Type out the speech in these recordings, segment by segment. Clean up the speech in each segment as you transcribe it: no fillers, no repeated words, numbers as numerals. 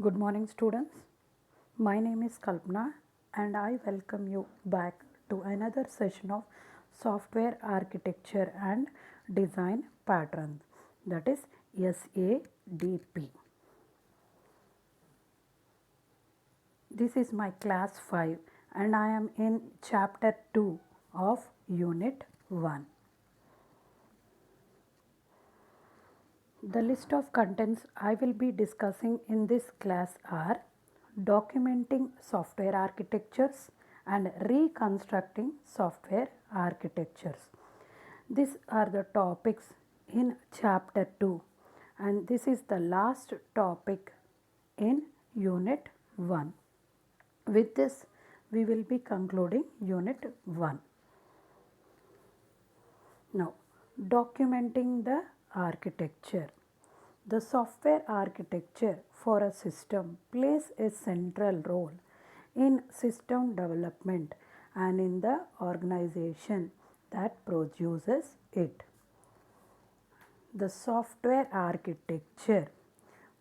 Good morning, students. My name is Kalpana, and I welcome you back to another session of Software Architecture and Design Patterns, that is SADP. This is my class 5, and I am in chapter 2 of Unit 1. The list of contents I will be discussing in this class are documenting software architectures and reconstructing software architectures. These are the topics in chapter 2, and this is the last topic in unit 1. With this, we will be concluding unit 1. Now, documenting the architecture. The software architecture for a system plays a central role in system development and in the organization that produces it. The software architecture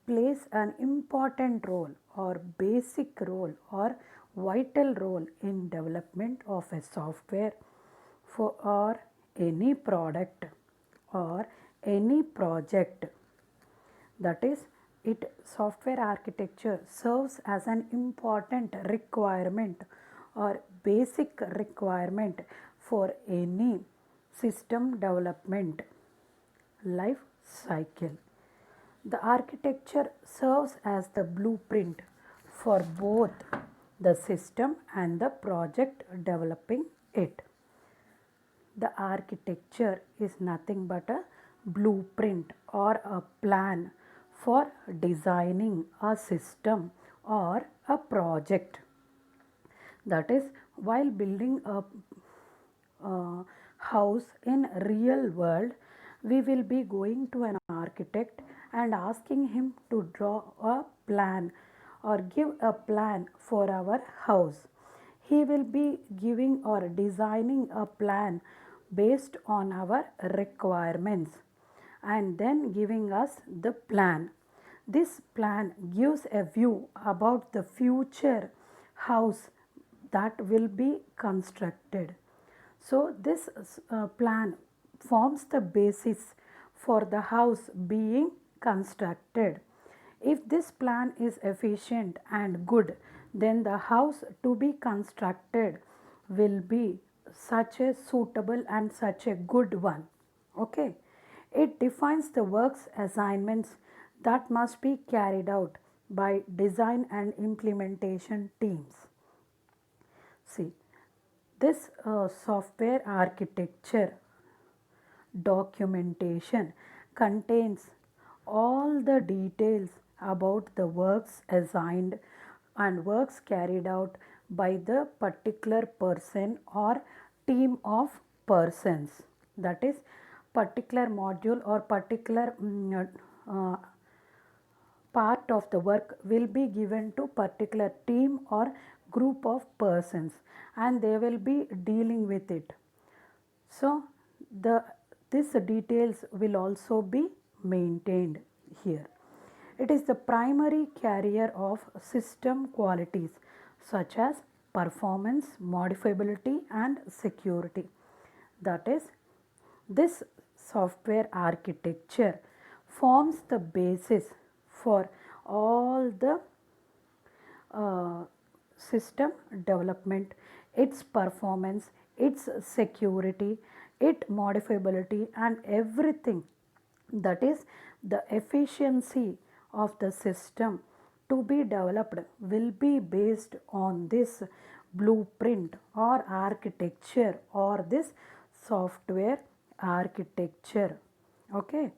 plays an important role or basic role or vital role in development of a software for or any product or any project. That is, it software architecture serves as an important requirement or basic requirement for any system development life cycle. The architecture serves as the blueprint for both the system and the project developing it. The architecture is nothing but a blueprint or a plan for designing a system or a project. That is, while building a house in real world, we will be going to an architect and asking him to draw a plan or give a plan for our house. He will be giving or designing a plan based on our requirements and then giving us the plan. This plan gives a view about the future house that will be constructed. So, this plan forms the basis for the house being constructed. If this plan is efficient and good, then the house to be constructed will be such a suitable and such a good one. Okay. It defines the works assignments that must be carried out by design and implementation teams. See, this software architecture documentation contains all the details about the works assigned and works carried out by the particular person or team of persons. That is, particular module or particular part of the work will be given to particular team or group of persons, and they will be dealing with it. So the this details will also be maintained here. It is the primary carrier of system qualities such as performance, modifiability and security. That is, this software architecture forms the basis for all the system development, its performance, its security, its modifiability and everything. That is, the efficiency of the system to be developed will be based on this blueprint or architecture or this software architecture. Okay.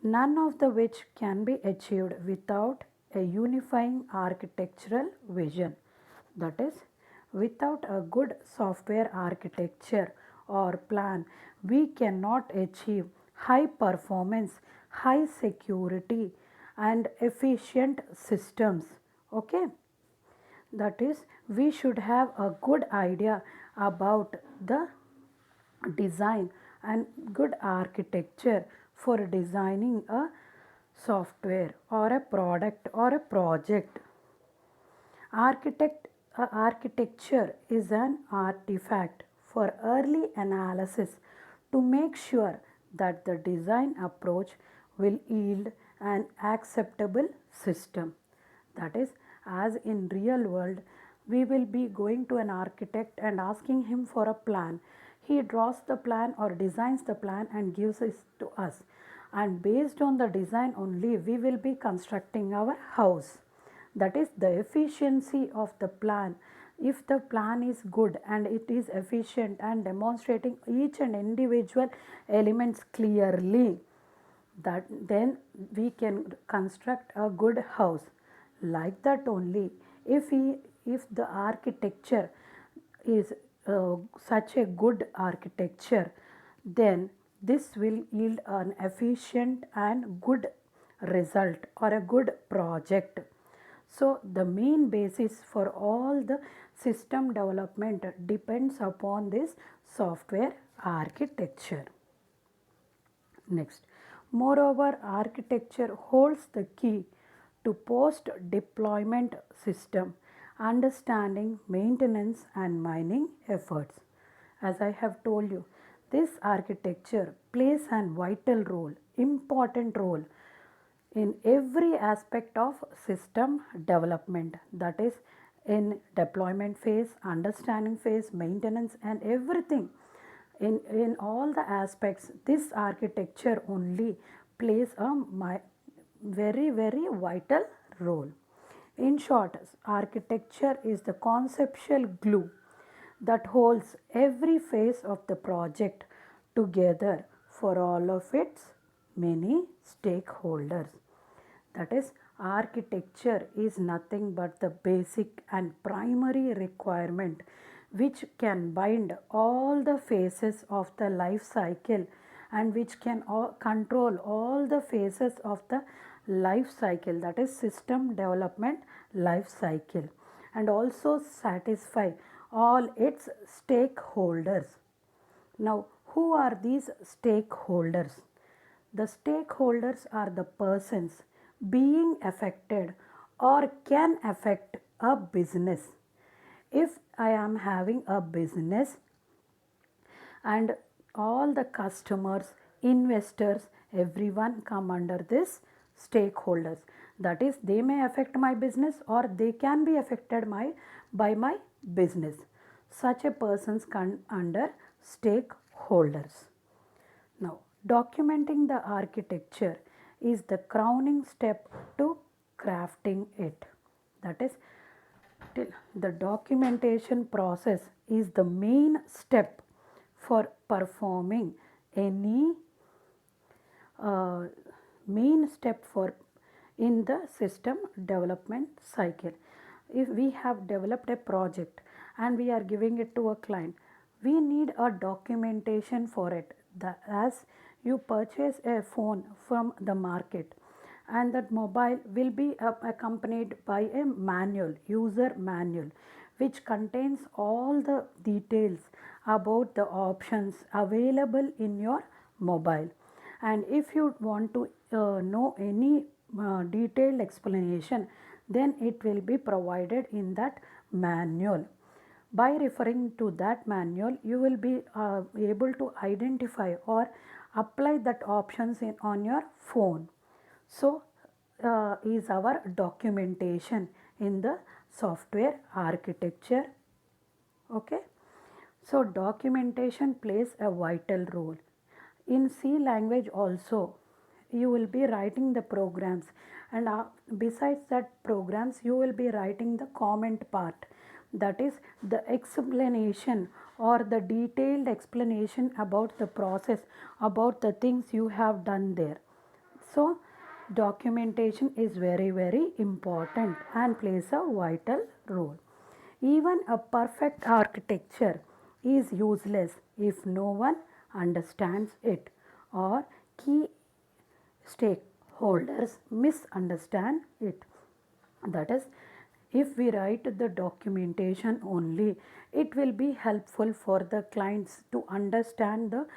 None of the which can be achieved without a unifying architectural vision. That is, without a good software architecture or plan, we cannot achieve high performance, high security and efficient systems. Okay. That is, we should have a good idea about the design and good architecture for designing a software or a product or a project. Architecture is an artifact for early analysis to make sure that the design approach will yield an acceptable system. That is, as in real world, we will be going to an architect and asking him for a plan. He draws the plan or designs the plan and gives it to us. And based on the design only, we will be constructing our house. That is the efficiency of the plan. If the plan is good and it is efficient and demonstrating each and individual elements clearly, that then we can construct a good house. Like that only, if the architecture is such a good architecture, then this will yield an efficient and good result or a good project. So the main basis for all the system development depends upon this software architecture. Next, moreover, architecture holds the key to post deployment system understanding, maintenance, and mining efforts. As I have told you, this architecture plays a vital role, important role in every aspect of system development, that is in deployment phase, understanding phase, maintenance, and everything. In all the aspects, this architecture only plays a very vital role. In short, architecture is the conceptual glue that holds every phase of the project together for all of its many stakeholders. That is, architecture is nothing but the basic and primary requirement which can bind all the phases of the life cycle and which can control all the phases of the life cycle, that is system development life cycle, and also satisfy all its stakeholders. Now, who are these stakeholders? The stakeholders are the persons being affected or can affect a business. If I am having a business and all the customers, investors, everyone come under this stakeholders. That is, they may affect my business or they can be affected by my business. Such a persons come under stakeholders. Now, documenting the architecture is the crowning step to crafting it. That is, the documentation process is the main step for performing any main step for in the system development cycle. If we have developed a project and we are giving it to a client, we need a documentation for it. As you purchase a phone from the market, and that mobile will be accompanied by a manual, user manual, which contains all the details about the options available in your mobile. And if you want to know any detailed explanation, then it will be provided in that manual. By referring to that manual, you will be able to identify or apply that options on your phone. So, is our documentation in the software architecture. Okay. So, documentation plays a vital role. In C language also, you will be writing the programs, and besides that programs, you will be writing the comment part. That is the explanation or the detailed explanation about the process, about the things you have done there. So, documentation is very important and plays a vital role. Even a perfect architecture is useless if no one understands it or key stakeholders misunderstand it. That is, if we write the documentation only, it will be helpful for the clients to understand the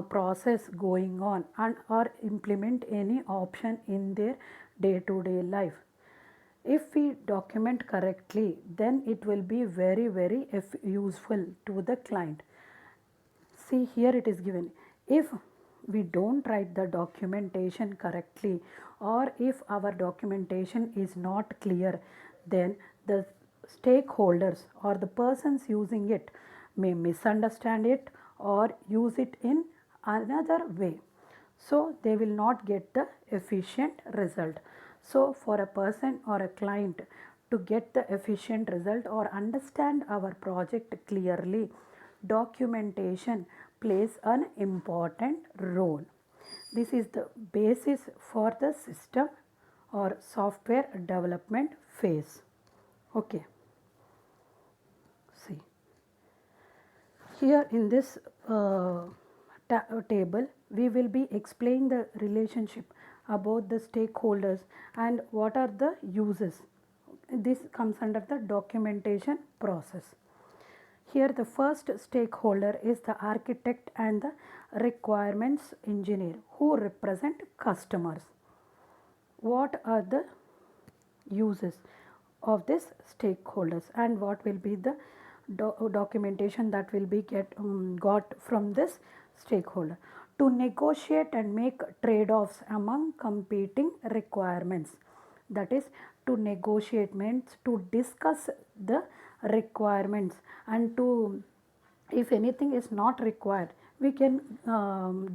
process going on and or implement any option in their day-to-day life. If we document correctly, then it will be very useful to the client. See, here it is given, if we don't write the documentation correctly or if our documentation is not clear, then the stakeholders or the persons using it may misunderstand it or use it in another way, so they will not get the efficient result. So for a person or a client to get the efficient result or understand our project clearly, documentation plays an important role. This is the basis for the system or software development phase. Okay. See, here in this table we will be explaining the relationship about the stakeholders and what are the uses. This comes under the documentation process. Here the first stakeholder is the architect and the requirements engineer who represent customers. What are the uses of this stakeholders and what will be the documentation that will be got from this stakeholder? To negotiate and make trade-offs among competing requirements. That is, to negotiate means to discuss the requirements and to, if anything is not required, we can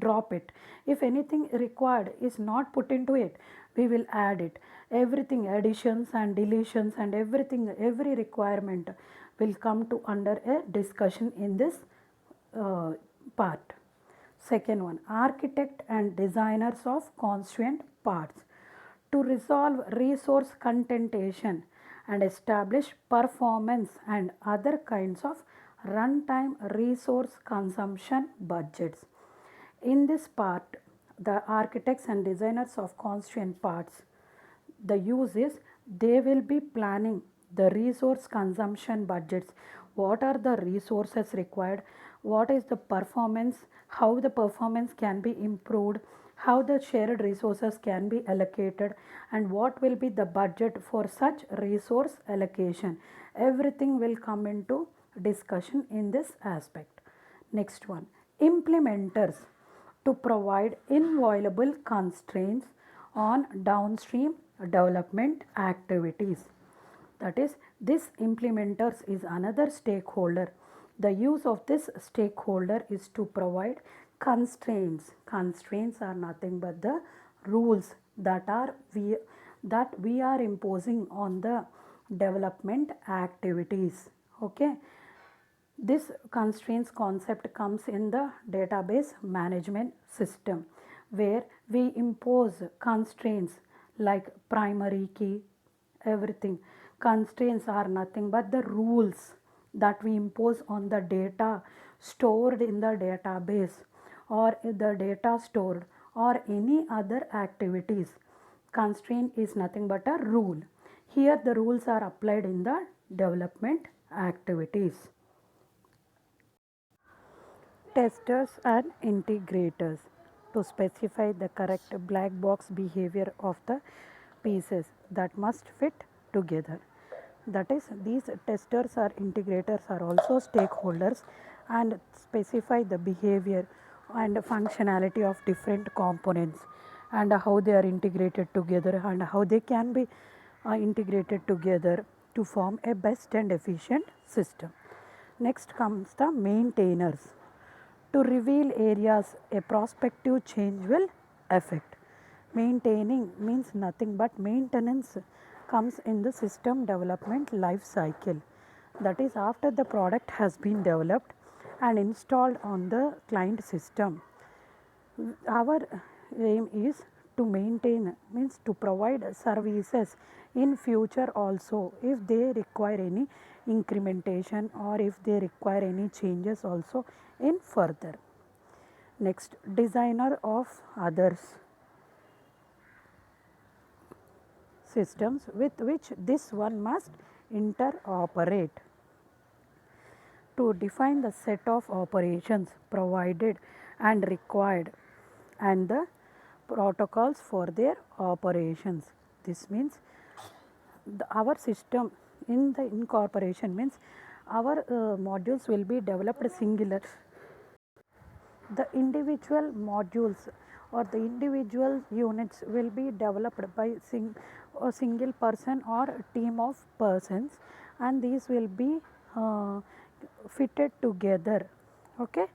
drop it. If anything required is not put into it, we will add it. Everything, additions and deletions and everything, every requirement will come to under a discussion in this part. Second one, architect and designers of constituent parts. To resolve resource contention and establish performance and other kinds of runtime resource consumption budgets. In this part, the architects and designers of constituent parts, the use is they will be planning the resource consumption budgets. What are the resources required? What is the performance? How the performance can be improved? How the shared resources can be allocated? And what will be the budget for such resource allocation? Everything will come into discussion in this aspect. Next one, implementers to provide inviolable constraints on downstream development activities. That is, this implementers is another stakeholder. The use of this stakeholder is to provide constraints. Constraints are nothing but the rules that we are imposing on the development activities. Okay. This constraints concept comes in the database management system, where we impose constraints like primary key, everything. Constraints are nothing but the rules that we impose on the data stored in the database or the data stored or any other activities. Constraint is nothing but a rule. Here the rules are applied in the development activities. Testers and integrators to specify the correct black box behavior of the pieces that must fit together. That is, these testers or integrators are also stakeholders and specify the behavior and functionality of different components and how they are integrated together and how they can be integrated together to form a best and efficient system. Next comes the maintainers to reveal areas a prospective change will affect. Maintaining means nothing but maintenance comes in the system development life cycle. That is, after the product has been developed and installed on the client system. Our aim is to maintain, means to provide services in future also if they require any incrementation or if they require any changes also in further. Next, designer of others systems with which this one must interoperate. To define the set of operations provided and required and the protocols for their operations. This means our system in the incorporation means our modules will be developed singular. The individual modules or the individual units will be developed by a single person or a team of persons, and these will be uh, fitted together. Okay,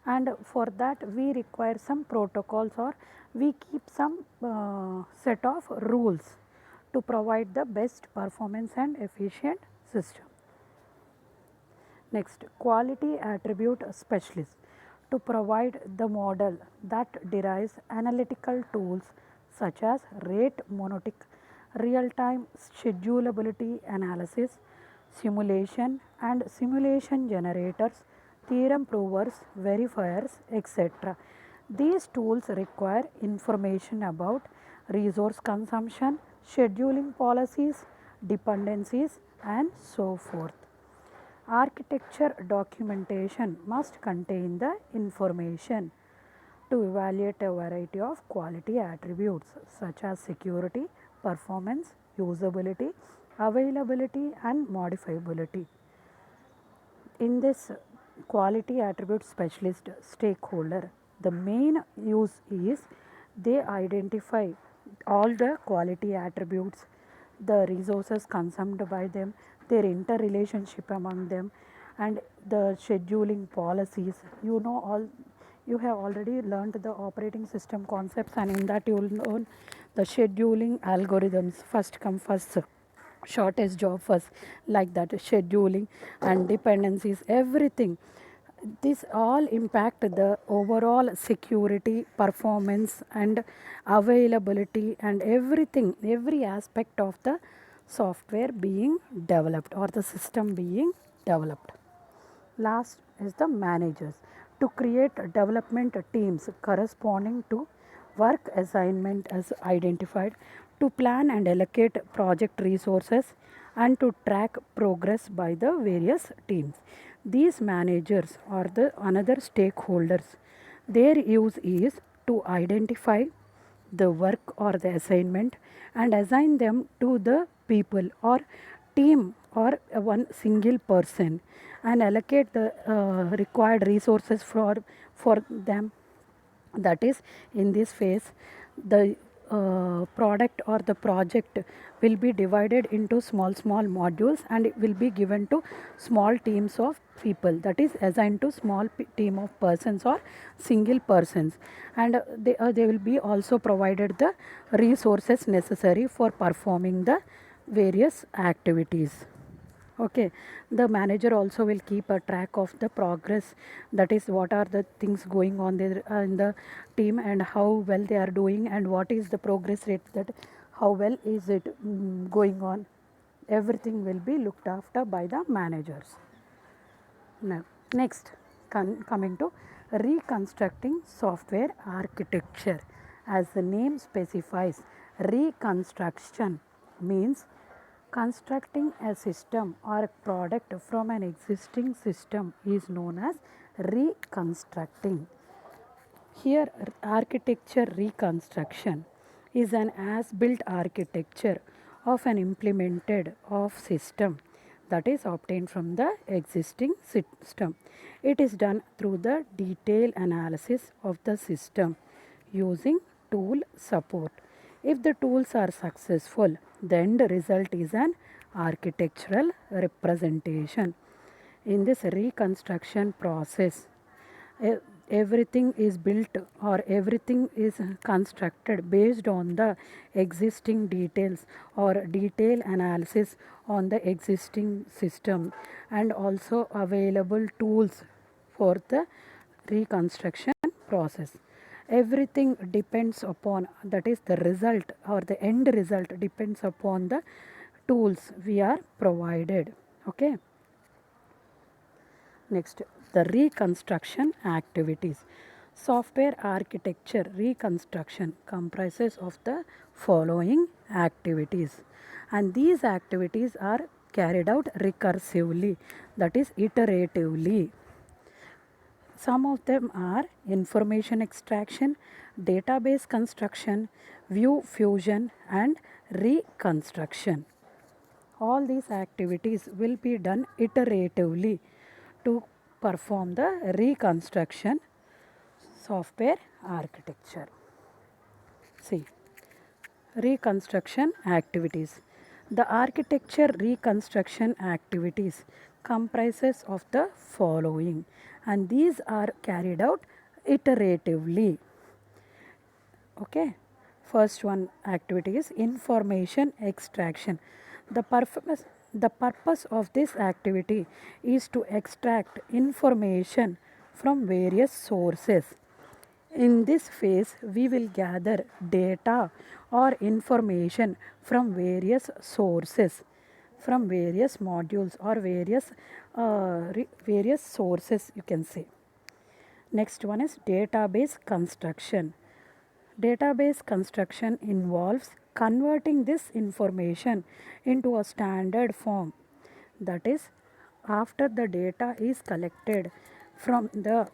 and for that we require some protocols, or we keep some set of rules to provide the best performance and efficient system. Next, quality attribute specialist to provide the model that derives analytical tools such as rate monotonic, real-time schedulability analysis, simulation and simulation generators, theorem provers, verifiers, etc. These tools require information about resource consumption, scheduling policies, dependencies and so forth. Architecture documentation must contain the information to evaluate a variety of quality attributes such as security, performance, usability, availability and modifiability. In this quality attribute specialist stakeholder, the main use is they identify all the quality attributes, the resources consumed by them, their interrelationship among them, and the scheduling policies. You know, all you have already learned the operating system concepts, and in that you will know the scheduling algorithms, first come first serve, shortest job first, like that, scheduling and dependencies, everything. This all impact the overall security, performance and availability and everything, every aspect of the software being developed or the system being developed. Last is the managers to create development teams corresponding to work assignment as identified, to plan and allocate project resources and to track progress by the various teams. These managers are the another stakeholders. Their use is to identify the work or the assignment and assign them to the people or team or one single person and allocate the required resources for them. That is, in this phase the product or the project will be divided into small modules and it will be given to small teams of people, that is assigned to small team of persons or single persons, and they will be also provided the resources necessary for performing the various activities. Okay, the manager also will keep a track of the progress, that is what are the things going on there in the team and how well they are doing and what is the progress rate, that how well is it going on. Everything will be looked after by the managers. Now, next, coming to reconstructing software architecture. As the name specifies, reconstruction means constructing a system or a product from an existing system is known as reconstructing. Here, architecture reconstruction is an as-built architecture of an implemented of system that is obtained from the existing system. It is done through the detailed analysis of the system using tool support. If the tools are successful, the end result is an architectural representation. In this reconstruction process, everything is built or everything is constructed based on the existing details or detail analysis on the existing system and also available tools for the reconstruction process. Everything depends upon, that is the result or the end result depends upon the tools we are provided. Okay. Next, the reconstruction activities. Software architecture reconstruction comprises of the following activities, and these activities are carried out recursively, that is iteratively. Some of them are information extraction, database construction, view fusion, and reconstruction. All these activities will be done iteratively to perform the reconstruction software architecture. See, reconstruction activities. The architecture reconstruction activities comprises of the following, and these are carried out iteratively. Okay, first one activity is information extraction. The purpose of this activity is to extract information from various sources. In this phase, we will gather data or information from various sources, from various modules or various sources, you can say. Next one is database construction. Database construction involves converting this information into a standard form. That is, after the data is collected from the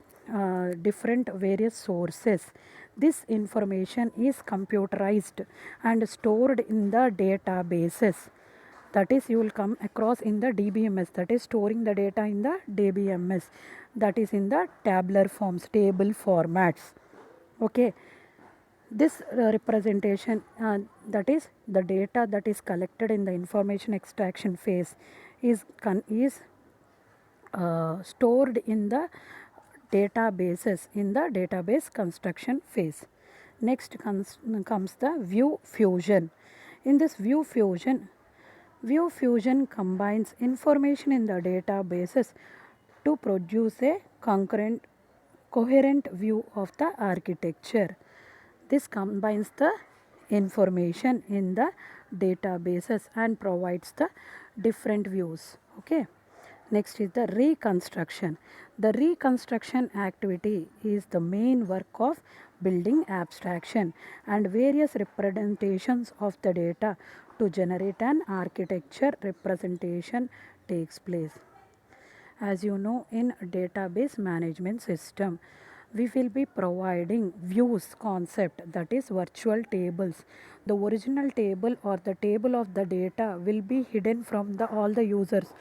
different various sources, this information is computerized and stored in the databases. That is, you will come across in the DBMS, that is storing the data in the DBMS, that is in the tabular forms, table formats. Okay, this representation, that is the data that is collected in the information extraction phase, is stored in the databases in the database construction phase. Next comes the view fusion. In this view fusion combines information in the databases to produce a coherent view of the architecture. This combines the information in the databases and provides the different views. Okay. Next is the reconstruction. The reconstruction activity is the main work of building abstraction and various representations of the data to generate an architecture representation takes place. As you know, in database management system, we will be providing views concept, that is virtual tables. The original table or the table of the data will be hidden from all the users.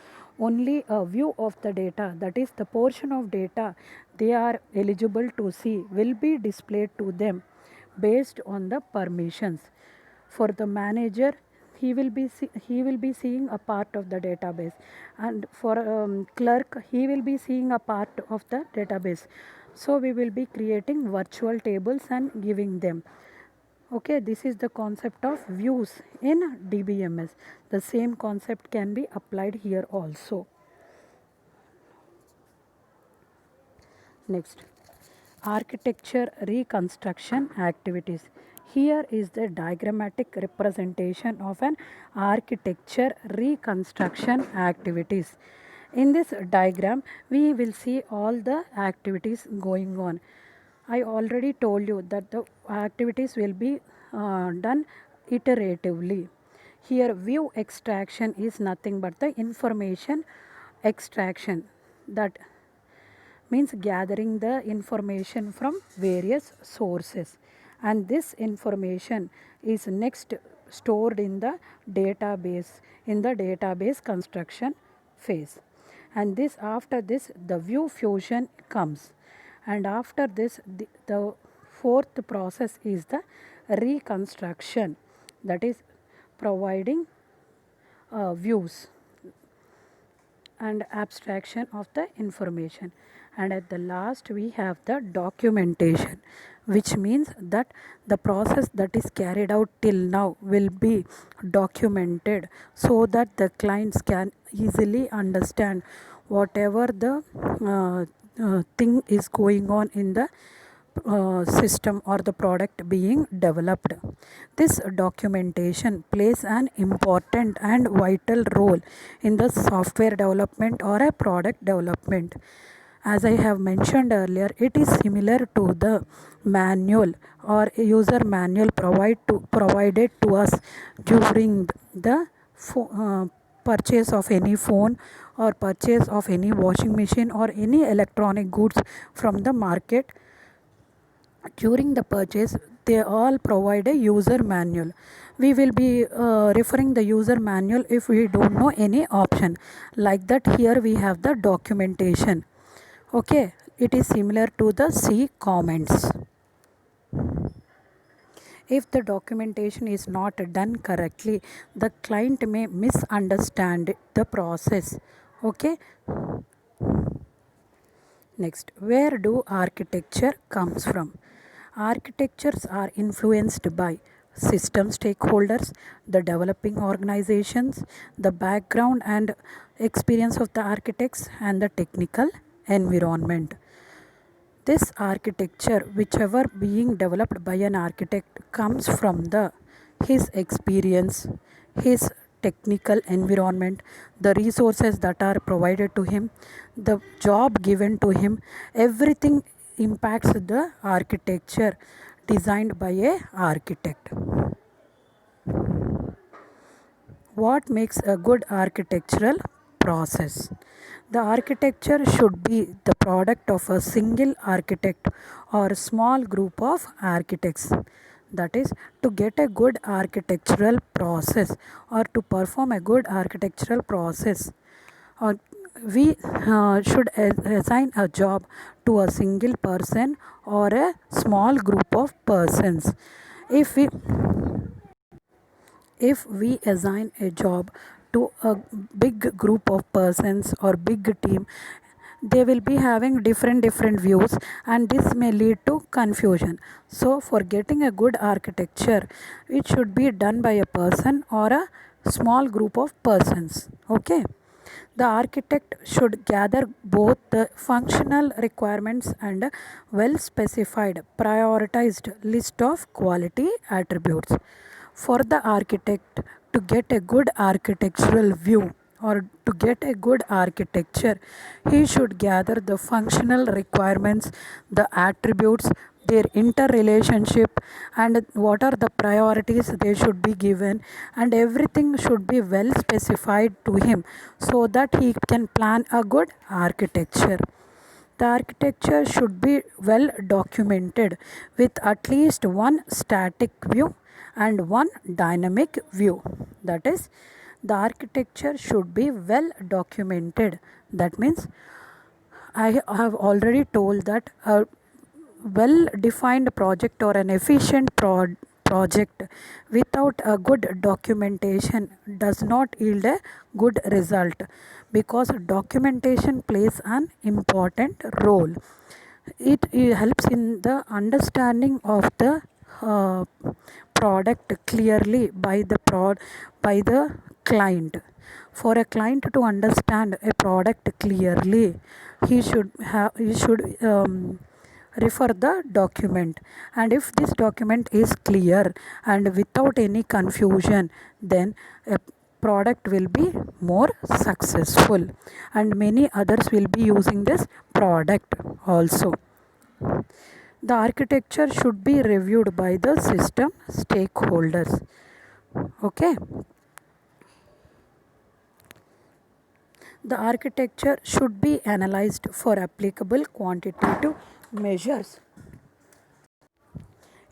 Only a view of the data, that is the portion of data they are eligible to see, will be displayed to them based on the permissions. For the manager, he will be seeing a part of the database, and for clerk, he will be seeing a part of the database. So we will be creating virtual tables and giving them. Okay, this is the concept of views in DBMS. The same concept can be applied here also. Next, architecture reconstruction activities. Here is the diagrammatic representation of an architecture reconstruction activities. In this diagram, we will see all the activities going on. I already told you that the activities will be done iteratively. Here, view extraction is nothing but the information extraction. That means gathering the information from various sources, and this information is next stored in the database construction phase. And this, after this, the view fusion comes, and after this the fourth process is the reconstruction, that is providing views and abstraction of the information. And at the last, we have the documentation, which means that the process that is carried out till now will be documented so that the clients can easily understand whatever the thing is going on in the system or the product being developed. This documentation plays an important and vital role in the software development or a product development. As I have mentioned earlier, it is similar to the manual or user manual provided to us during the purchase of any phone or purchase of any washing machine or any electronic goods from the market, during the purchase they all provide a user manual. We will be referring the user manual if we don't know any option. Like that, here we have the documentation. Okay, it is similar to the C comments. If the documentation is not done correctly, the client may misunderstand the process. Okay. Next, where do architecture comes from? Architectures are influenced by system stakeholders, the developing organizations, the background and experience of the architects, and the technical environment. This architecture, whichever being developed by an architect, comes from his experience, his technical environment, the resources that are provided to him, the job given to him. Everything impacts the architecture designed by a architect. What makes a good architectural process? The architecture should be the product of a single architect or a small group of architects. That is, to get a good architectural process or to perform a good architectural process, or we should assign a job to a single person or a small group of persons. If we assign a job to a big group of persons or big team, they will be having different views, and this may lead to confusion. So for getting a good architecture, it should be done by a person or a small group of persons. Okay, the architect should gather both the functional requirements and a well specified prioritized list of quality attributes. For the architect to get a good architectural view or to get a good architecture, he should gather the functional requirements, the attributes, their interrelationship, and what are the priorities they should be given, and everything should be well specified to him so that he can plan a good architecture. The architecture should be well documented with at least one static view and one dynamic view. That is, the architecture should be well documented. That means, I have already told that a well defined project or an efficient project without a good documentation does not yield a good result, because documentation plays an important role. It helps in the understanding of the uh, product clearly by the client. For a client to understand a product clearly, he should refer the document, and if this document is clear and without any confusion, then a product will be more successful and many others will be using this product also. The architecture should be reviewed by the system stakeholders. Okay, the architecture should be analyzed for applicable quantitative measures.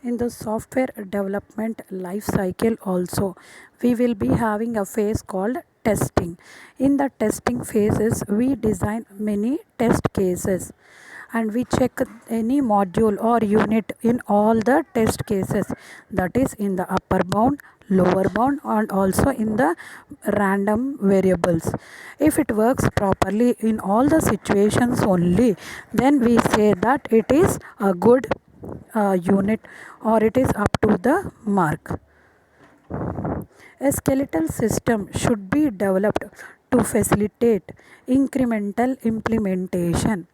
In the software development life cycle also, we will be having a phase called testing. In the testing phases, we design many test cases and we check any module or unit in all the test cases, that is in the upper bound, lower bound, and also in the random variables. If it works properly in all the situations only, then we say that it is a good unit or it is up to the mark. A skeletal system should be developed to facilitate incremental implementation.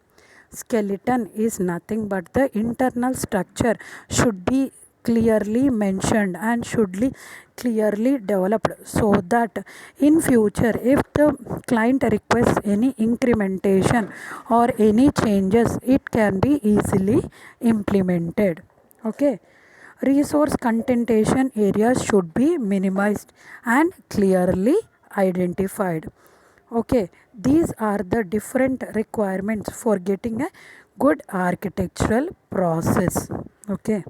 Skeleton is nothing but the internal structure should be clearly mentioned and should be clearly developed, so that in future if the client requests any incrementation or any changes, it can be easily implemented. Okay, resource contention areas should be minimized and clearly identified. Okay, these are the different requirements for getting a good architectural process. Okay,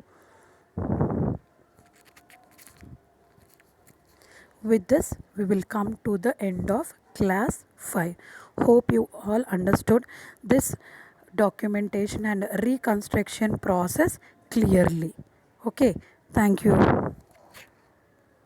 with this, we will come to the end of class 5. Hope you all understood this documentation and reconstruction process clearly. Okay, thank you.